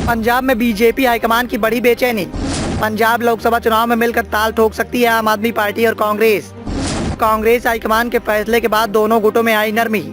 पंजाब में BJP high command की बड़ी बेचैनी। पंजाब लोकसभा चुनाव में मिलकर ताल ठोक सकती है आम आदमी पार्टी और कांग्रेस। कांग्रेस हाईकमान के फैसले के बाद दोनों गुटों में आई नरमी।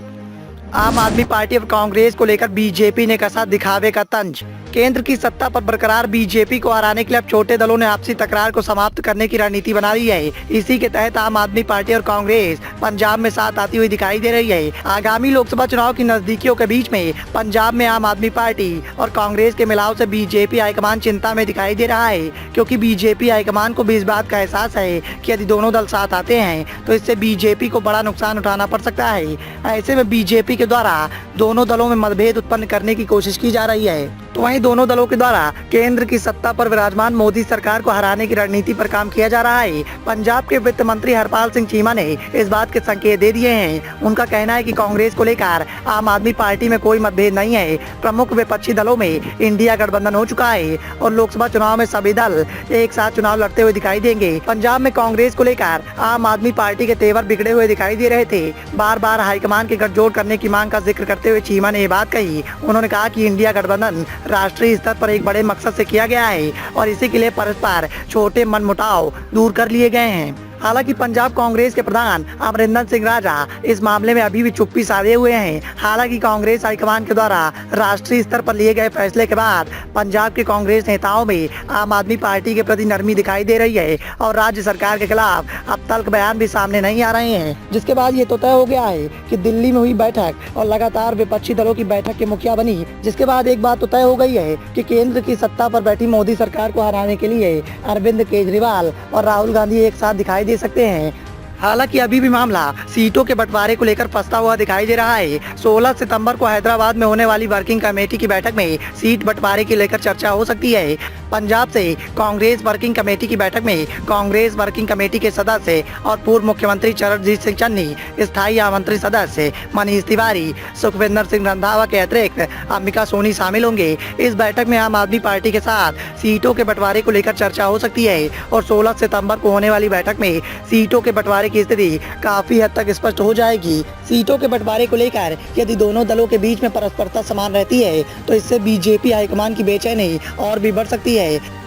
आम आदमी पार्टी और कांग्रेस को लेकर बीजेपी ने कसा दिखावे का तंज। केंद्र की सत्ता पर बरकरार बीजेपी को हराने के लिए अब छोटे दलों ने आपसी तकरार को समाप्त करने की रणनीति बना ली है। इसी के तहत आम आदमी पार्टी और कांग्रेस पंजाब में साथ आती हुई दिखाई दे रही है। आगामी लोकसभा चुनाव की नजदीकियों के बीच में पंजाब में आम आदमी पार्टी और कांग्रेस के मिलाव से बीजेपी हाईकमान चिंता में दिखाई दे रहा है, क्योंकि बीजेपी हाईकमान को भी इस बात का एहसास है कि यदि दोनों दल साथ आते हैं तो इससे बीजेपी को बड़ा नुकसान उठाना पड़ सकता है। ऐसे में बीजेपी के द्वारा दोनों दलों में मतभेद उत्पन्न करने की कोशिश की जा रही है। तो वहीं दोनों दलों के द्वारा केंद्र की सत्ता पर विराजमान मोदी सरकार को हराने की रणनीति पर काम किया जा रहा है। पंजाब के वित्त मंत्री हरपाल सिंह चीमा ने इस बात के संकेत दे दिए हैं। उनका कहना है कि कांग्रेस को लेकर आम आदमी पार्टी में कोई मतभेद नहीं है। प्रमुख विपक्षी दलों में इंडिया गठबंधन हो चुका है और लोकसभा चुनाव में सभी दल एक साथ चुनाव लड़ते हुए दिखाई देंगे। पंजाब में कांग्रेस को लेकर आम आदमी पार्टी के तेवर बिगड़े हुए दिखाई दे रहे थे। बार बार हाईकमान के गठजोड़ करने की मांग का जिक्र करते हुए चीमा ने ये बात कही। उन्होंने कहा कि इंडिया गठबंधन राष्ट्रीय स्तर पर एक बड़े मकसद से किया गया है और इसी के लिए परस्पर छोटे मनमुटाव दूर कर लिए गए हैं। हालांकि पंजाब कांग्रेस के प्रधान अमरिंदर सिंह राजा इस मामले में अभी भी चुप्पी साधे हुए हैं। हालांकि कांग्रेस हाईकमान के द्वारा राष्ट्रीय स्तर पर लिए गए फैसले के बाद पंजाब के कांग्रेस नेताओं में आम आदमी पार्टी के प्रति नरमी दिखाई दे रही है और राज्य सरकार के खिलाफ अब तल्ख बयान भी सामने नहीं आ रहे हैं। जिसके बाद ये तो तय हो गया है कि दिल्ली में हुई बैठक और लगातार विपक्षी दलों की बैठक के मुखिया बनी, जिसके बाद एक बात तो तय हो गई है कि केंद्र की सत्ता पर बैठी मोदी सरकार को हराने के लिए अरविंद केजरीवाल और राहुल गांधी एक साथ दिखाई दे सकते हैं। हालांकि अभी भी मामला सीटों के बंटवारे को लेकर फंसता हुआ दिखाई दे रहा है। 16 सितंबर को हैदराबाद में होने वाली वर्किंग कमेटी की बैठक में सीट बंटवारे को लेकर चर्चा हो सकती है। पंजाब से कांग्रेस वर्किंग कमेटी की बैठक में कांग्रेस वर्किंग कमेटी के सदस्य और पूर्व मुख्यमंत्री चरणजीत सिंह चन्नी, स्थायी आमंत्रित सदस्य मनीष तिवारी, सुखविंदर सिंह रंधावा के अतिरिक्त अंबिका सोनी शामिल होंगे। इस बैठक में आम आदमी पार्टी के साथ सीटों के बंटवारे को लेकर चर्चा हो सकती है और 16 सितंबर को होने वाली बैठक में सीटों के बंटवारे की स्थिति काफी हद तक स्पष्ट हो जाएगी। सीटों के बंटवारे को लेकर यदि दोनों दलों के बीच में परस्परता समान रहती है तो इससे बीजेपी हाईकमान की बेचैनी और भी बढ़ सकती है,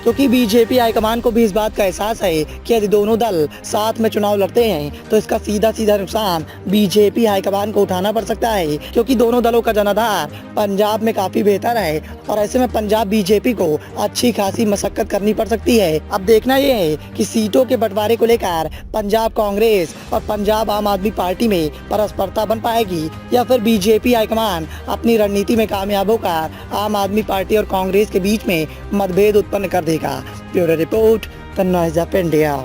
क्योंकि बीजेपी हाईकमान को भी इस बात का एहसास है कि यदि दोनों दल साथ में चुनाव लड़ते हैं तो इसका सीधा सीधा नुकसान बीजेपी हाईकमान को उठाना पड़ सकता है, क्योंकि दोनों दलों का जनाधार पंजाब में काफी बेहतर है और ऐसे में पंजाब बीजेपी को अच्छी खासी मशक्कत करनी पड़ सकती है। अब देखना यह है कि सीटों के बंटवारे को लेकर पंजाब कांग्रेस और पंजाब आम आदमी पार्टी में परस्परता बन पाएगी या फिर बीजेपी हाईकमान अपनी रणनीति में कामयाब होकर आम आदमी पार्टी और कांग्रेस के बीच में मतभेद उत्पन्न कर देगा। Bureau report, the noise of India.